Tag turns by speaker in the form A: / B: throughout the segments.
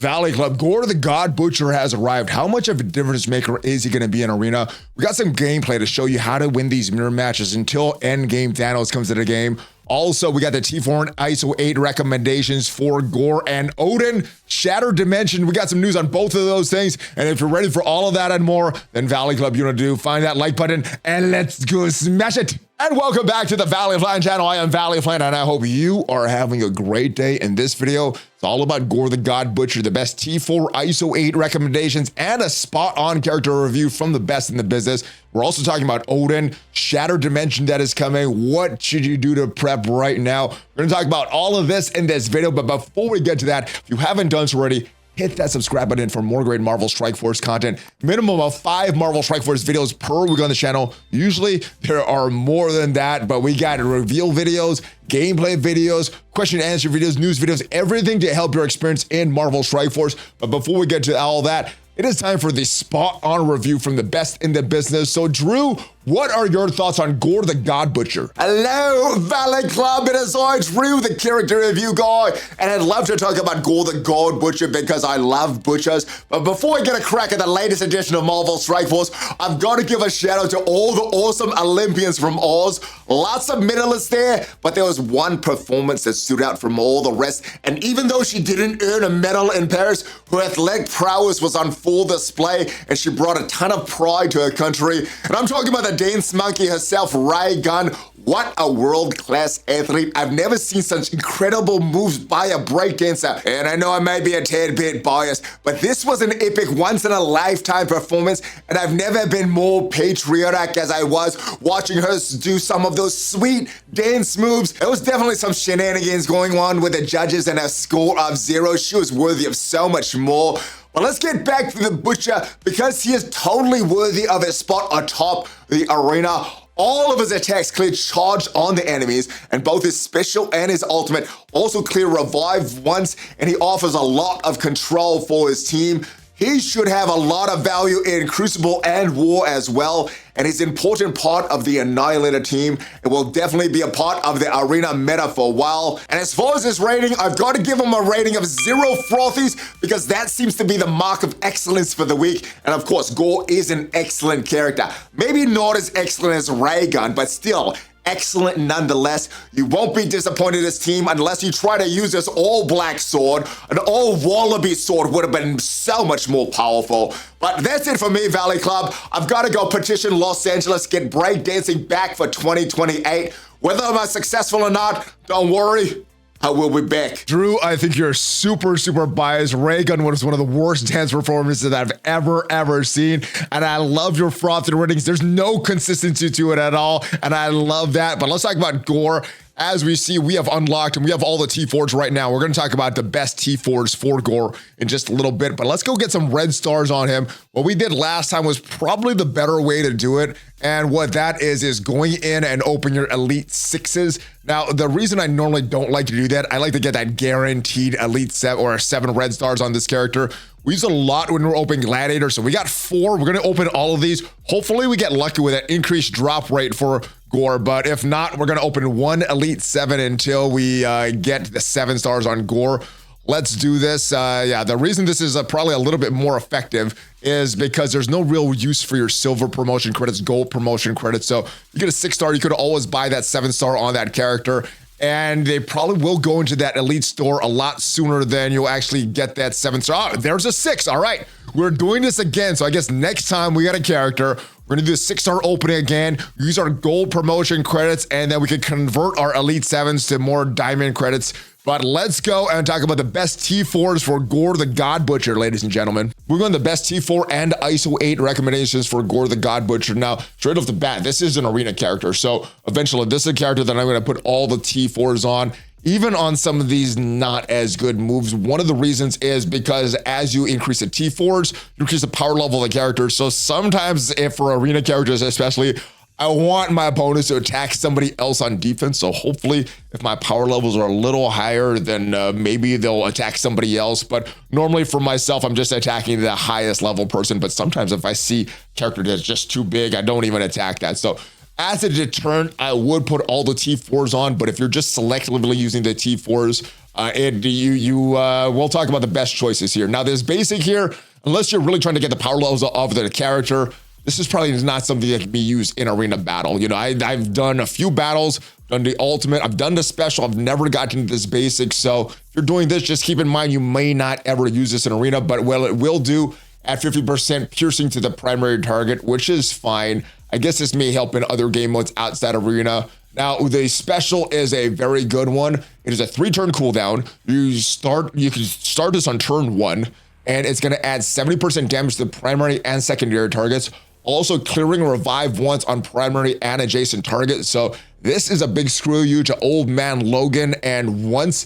A: Valley Club, Gore the God Butcher has arrived. How much of a difference maker is he going to be in Arena? We got some gameplay to show you how to win these mirror matches until endgame Thanos comes to the game. Also, we got the T4 and ISO 8 recommendations for Gore and Odin. Shattered Dimension, we got some news on both of those things. And if you're ready for all of that and more, then Valley Club, you know what to do. Find that like button and let's go smash it. And welcome back to the ValleyFlyin channel. I am ValleyFlyin and I hope you are having a great day. In this video, it's all about Gore the God Butcher, the best T4 ISO 8 recommendations, and a spot-on character review from the best in the business. We're also talking about Odin, Shattered Dimension that is coming. What should you do to prep right now? We're gonna talk about all of this in this video, but before we get to that, if you haven't done so already, hit that subscribe button for more great Marvel Strike Force content. Minimum of 5 Marvel Strike Force videos per week on the channel. Usually there are more than that, but we got reveal videos, gameplay videos, question and answer videos, news videos, everything to help your experience in Marvel Strike Force. But before we get to all that, it is time for the spot-on review from the best in the business. So Drew, what are your thoughts on Gore the God Butcher?
B: Hello, Valley Club. It is I, Drew, the character review guy, and I'd love to talk about Gore the God Butcher because I love butchers. But before I get a crack at the latest edition of Marvel Strike Force, I've got to give a shout out to all the awesome Olympians from Oz. Lots of medalists there, but there was one performance that stood out from all the rest. And even though she didn't earn a medal in Paris, her athletic prowess was on full display, and she brought a ton of pride to her country. And I'm talking about the dance monkey herself, Ray Gunn. What a world-class athlete. I've never seen such incredible moves by a breakdancer. And I know I may be a tad bit biased, but this was an epic once-in-a-lifetime performance, and I've never been more patriotic as I was watching her do some of those sweet dance moves. There was definitely some shenanigans going on with the judges and a score of 0. She was worthy of so much more. Well, let's get back to the Butcher because he is totally worthy of a spot atop the arena. All of his attacks clear charged on the enemies, and both his special and his ultimate also clear revive once, and he offers a lot of control for his team. He should have a lot of value in Crucible and War as well, and he's an important part of the Annihilator team. It will definitely be a part of the arena meta for a while. And as far as his rating, I've got to give him a rating of 0 frothies because that seems to be the mark of excellence for the week. And of course, Gore is an excellent character. Maybe not as excellent as Raygun, but still excellent nonetheless. You won't be disappointed in this team unless you try to use this all-black sword. An all-wallaby sword would have been so much more powerful. But that's it for me, Valley Club. I've got to go petition Los Angeles, get breakdancing back for 2028. Whether I'm successful or not, don't worry, I will be back.
A: Drew, I think you're super biased. Raygun was one of the worst dance performances that I've ever seen. And I love your frothed ratings. There's no consistency to it at all. And I love that. But let's talk about Gore. As we see, we have unlocked and we have all the T4s right now. We're going to talk about the best T4s for Gore in just a little bit, but let's go get some red stars on him. What we did last time was probably the better way to do it. And what that is going in and open your Elite 6s. Now, the reason I normally don't like to do that, I like to get that guaranteed Elite 7 or 7 red stars on this character. We use a lot when we're opening Gladiator, so we got 4. We're going to open all of these. Hopefully, we get lucky with an increased drop rate for Gore, but if not, we're going to open 1 Elite 7 until we get the 7 stars on Gore. Let's do this. Yeah, the reason this is probably a little bit more effective is because there's no real use for your silver promotion credits, gold promotion credits. So you get a 6 star, you could always buy that 7 star on that character. And they probably will go into that elite store a lot sooner than you'll actually get that 7 star. Oh, there's a 6. All right, we're doing this again. So I guess next time we got a character, we're gonna do a 6 star opening again, use our gold promotion credits, and then we can convert our elite 7s to more diamond credits. But let's go and talk about the best T4s for Gore the God Butcher, ladies and gentlemen. We're going to the best T4 and ISO 8 recommendations for Gore the God Butcher. Now, straight off the bat, this is an arena character. So eventually, this is a character that I'm going to put all the T4s on. Even on some of these not as good moves. One of the reasons is because as you increase the T4s, you increase the power level of the character. So sometimes, if for arena characters especially, I want my opponents to attack somebody else on defense. So hopefully, if my power levels are a little higher, then maybe they'll attack somebody else. But normally for myself, I'm just attacking the highest level person. But sometimes if I see a character that's just too big, I don't even attack that. So as a deterrent, I would put all the T4s on. But if you're just selectively using the T4s, We'll talk about the best choices here. Now, this basic here, unless you're really trying to get the power levels of the character, this is probably not something that can be used in arena battle. You know, I've done a few battles, done the ultimate, I've done the special, I've never gotten to this basic. So if you're doing this, just keep in mind you may not ever use this in arena, but well, it will do at 50% piercing to the primary target, which is fine. I guess this may help in other game modes outside arena. Now, the special is a very good one. It is a 3-turn cooldown. You can start this on turn 1, and it's going to add 70% damage to the primary and secondary targets. Also clearing revive once on primary and adjacent targets. So this is a big screw you to Old Man Logan. And once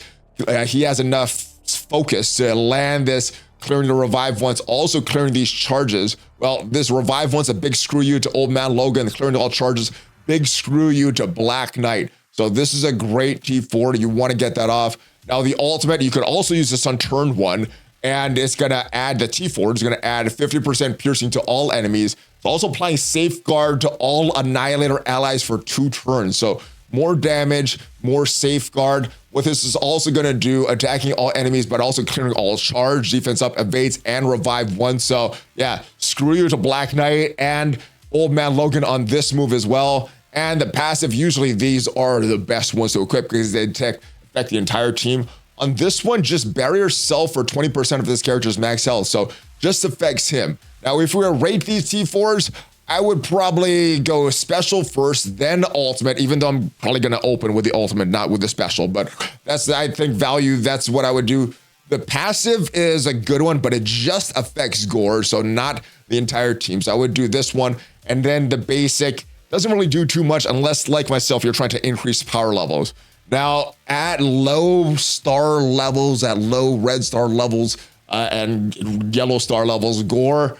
A: he has enough focus to land this, clearing the revive once, also clearing these charges. Well, this revive once, a big screw you to Old Man Logan, clearing all charges, big screw you to Black Knight. So this is a great T4. You want to get that off. Now the ultimate, you could also use this on turn 1. And it's going to add the T4. It's going to add 50% piercing to all enemies. It's also applying safeguard to all Annihilator allies for 2 turns. So more damage, more safeguard. What this is also going to do, attacking all enemies, but also clearing all charge, defense up, evades, and revive once. So yeah, screw you to Black Knight and Old Man Logan on this move as well. And the passive, usually these are the best ones to equip because they affect the entire team. On this one, just barrier self for 20% of this character's max health. So just affects him. Now, if we were to rate these T4s, I would probably go special first, then ultimate, even though I'm probably going to open with the ultimate, not with the special. But that's, I think, value. That's what I would do. The passive is a good one, but it just affects Gore, so not the entire team. So I would do this one. And then the basic doesn't really do too much unless, like myself, you're trying to increase power levels. Now, at low star levels, at low red star levels, and yellow star levels, Gore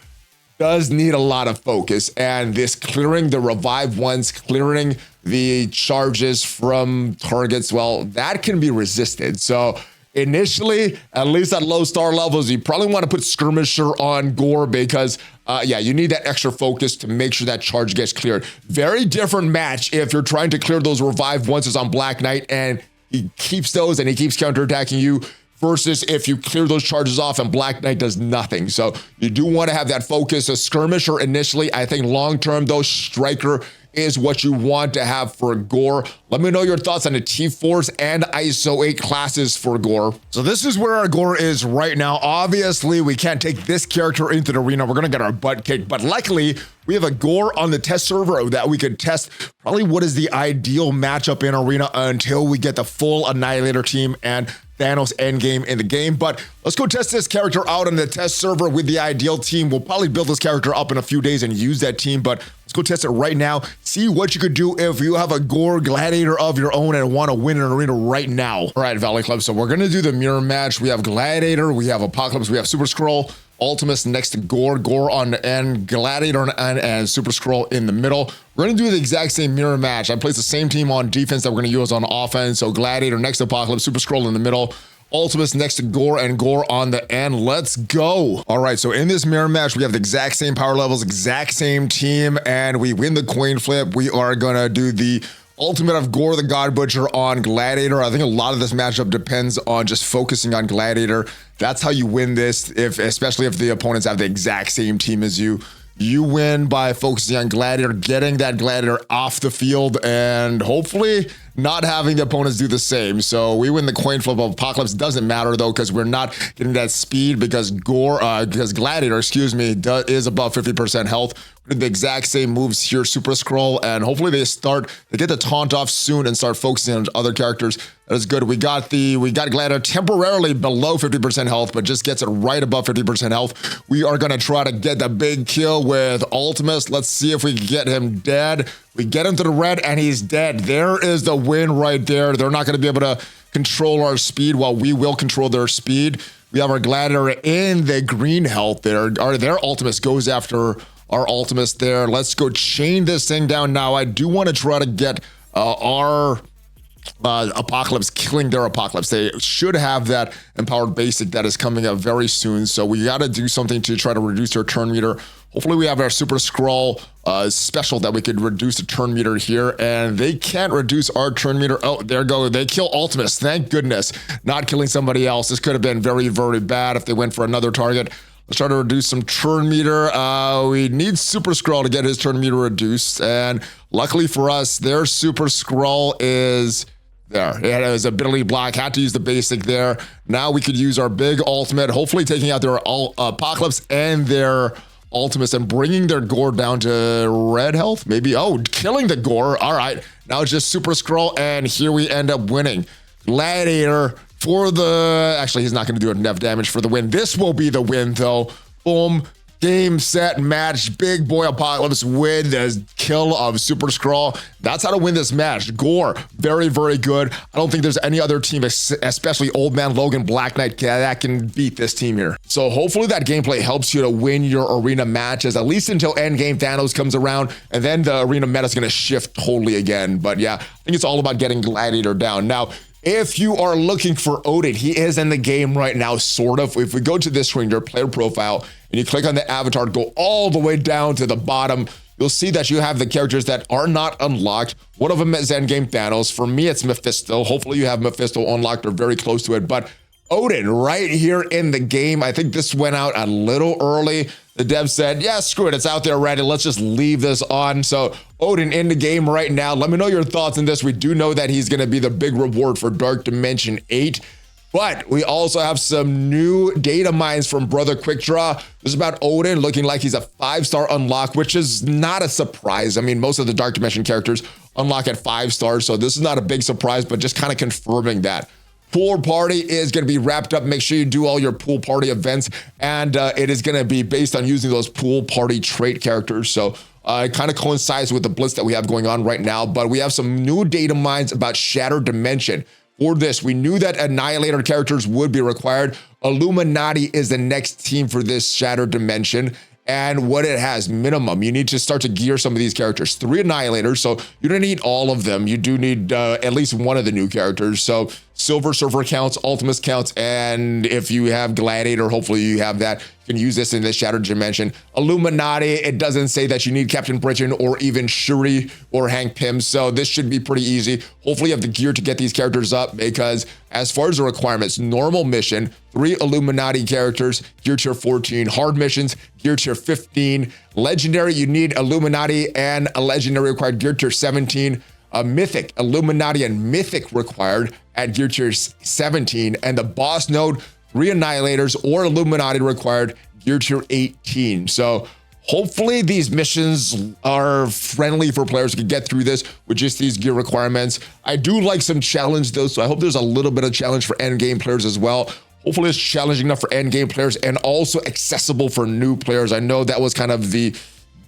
A: does need a lot of focus. And this clearing the revive ones, clearing the charges from targets, well, that can be resisted. So initially, at least at low star levels, you probably want to put Skirmisher on Gore because, yeah, you need that extra focus to make sure that charge gets cleared. Very different match if you're trying to clear those revive onces on Black Knight and he keeps those and he keeps counterattacking you versus if you clear those charges off and Black Knight does nothing. So you do want to have that focus. A Skirmisher initially, I think long-term though, Striker is what you want to have for Gore. Let me know your thoughts on the T4s and ISO 8 classes for Gore. So this is where our Gore is right now. Obviously, we can't take this character into the arena. We're gonna get our butt kicked, but luckily, we have a Gore on the test server that we could test probably what is the ideal matchup in arena until we get the full Annihilator team and Thanos endgame in the game. But let's go test this character out on the test server with the ideal team. We'll probably build this character up in a few days and use that team, but let's go test it right now. See what you could do if you have a Gore Gladiator of your own and want to win an arena right now. All right, Valley Club, so we're going to do the mirror match. We have Gladiator, we have Apocalypse, we have Super Skrull, Ultimus next to Gore, Gore on the end, Gladiator on the end, and Super Skrull in the middle. We're going to do the exact same mirror match. I placed the same team on defense that we're going to use on offense. So Gladiator next to Apocalypse, Super Skrull in the middle, Ultimus next to Gore, and Gore on the end. Let's go. All right, so in this mirror match, we have the exact same power levels, exact same team, and we win the coin flip. We are going to do the ultimate of Gore the God Butcher on Gladiator. I think a lot of this matchup depends on just focusing on Gladiator. That's how you win this, especially if the opponents have the exact same team as you. You win by focusing on Gladiator, getting that Gladiator off the field, and hopefully not having the opponents do the same. So we win the coin flip of Apocalypse. Doesn't matter though, because we're not getting that speed because Gladiator, is above 50% health. We did the exact same moves here, Super Skrull, and hopefully they get the taunt off soon and start focusing on other characters. That is good. We got Gladiator temporarily below 50% health, but just gets it right above 50% health. We are gonna try to get the big kill with Ultimus. Let's see if we can get him dead. We get him to the red and he's dead. There is the win right there. They're not gonna be able to control our speed while we will control their speed. We have our Gladiator in the green health there. Their Ultimus goes after our Ultimus there. Let's go chain this thing down now. I do want to try to get our Apocalypse, killing their Apocalypse. They should have that empowered basic that is coming up very soon. So we got to do something to try to reduce their turn meter. Hopefully we have our Super Scroll special that we could reduce the turn meter here, and they can't reduce our turn meter. Oh, there go. They kill Ultimus. Thank goodness. Not killing somebody else. This could have been very, very bad if they went for another target. Let's try to reduce some turn meter. We need Super Scroll to get his turn meter reduced, and luckily for us, their Super Scroll is there. It was ability block, had to use the basic there. Now we could use our big ultimate, hopefully taking out their Apocalypse and their Ultimus and bringing their Gore down to red health, maybe. Oh, killing the Gore. All right, now it's just Super Scroll, and here we end up winning. Gladiator for the, actually, he's not going to do enough damage for the win. This will be the win, though. Boom. Game, set, match. Big boy Apocalypse win the kill of Super Scroll. That's how to win this match. Gore, very, very good. I don't think there's any other team, especially Old Man Logan, Black Knight, that can beat this team here. So hopefully that gameplay helps you to win your arena matches, at least until endgame Thanos comes around, and then the arena meta is going to shift totally again. But yeah, I think it's all about getting Gladiator down. Now, if you are looking for Odin, he is in the game right now, sort of. If we go to this screen, your player profile, and you click on the avatar, go all the way down to the bottom, you'll see that you have the characters that are not unlocked. One of them is Endgame Thanos. For me, it's Mephisto. Hopefully you have Mephisto unlocked or very close to it. But Odin right here in the game. I think this went out a little early. The dev said, yeah, screw it. It's out there already. Let's just leave this on. So Odin in the game right now. Let me know your thoughts on this. We do know that he's going to be the big reward for Dark Dimension 8. But we also have some new data mines from Brother Quickdraw. This is about Odin looking like he's a 5-star unlock, which is not a surprise. I mean, most of the Dark Dimension characters unlock at 5 stars, so this is not a big surprise, but just kind of confirming that. Pool party is going to be wrapped up. Make sure you do all your pool party events, and it is going to be based on using those pool party trait characters. So it kind of coincides with the blitz that we have going on right now, but we have some new data mines about Shattered Dimension. For this, we knew that Annihilator characters would be required. Illuminati is the next team for this Shattered Dimension. And what it has, minimum, you need to start to gear some of these characters. 3 Annihilators, so you don't need all of them. You do need at least one of the new characters. So Silver Surfer counts, Ultimus counts, and if you have Gladiator, hopefully you have that. You can use this in this Shattered Dimension. Illuminati, it doesn't say that you need Captain Britain or even Shuri or Hank Pym, so this should be pretty easy. Hopefully you have the gear to get these characters up, because as far as the requirements, normal mission, 3 Illuminati characters, gear tier 14, hard missions, gear tier 15, legendary, you need Illuminati and a legendary required gear tier 17, a mythic, Illuminati and mythic required at gear tier 17, and the boss node, 3 Annihilators or Illuminati required, gear tier 18. So hopefully these missions are friendly for players who can get through this with just these gear requirements. I do like some challenge though, so I hope there's a little bit of challenge for end game players as well. Hopefully it's challenging enough for end game players and also accessible for new players. I know that was kind of the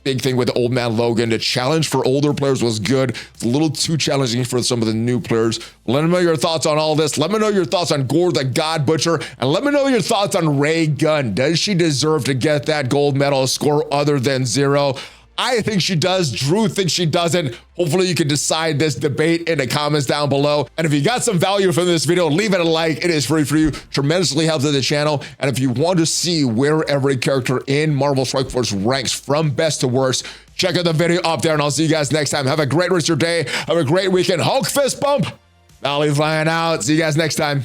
A: big thing with Old Man Logan. The challenge for older players was good. It's a little too challenging for some of the new players. Let me know your thoughts on all this. Let me know your thoughts on Gore the God Butcher, and let me know your thoughts on Ray Gunn. Does she deserve to get that gold medal score other than 0? I think she does. Drew thinks she doesn't. Hopefully you can decide this debate in the comments down below. And if you got some value from this video, leave it a like. It is free for you. Tremendously helps the channel. And if you want to see where every character in Marvel Strike Force ranks from best to worst, check out the video up there, and I'll see you guys next time. Have a great rest of your day. Have a great weekend. Hulk fist bump. ValleyFlyin out. See you guys next time.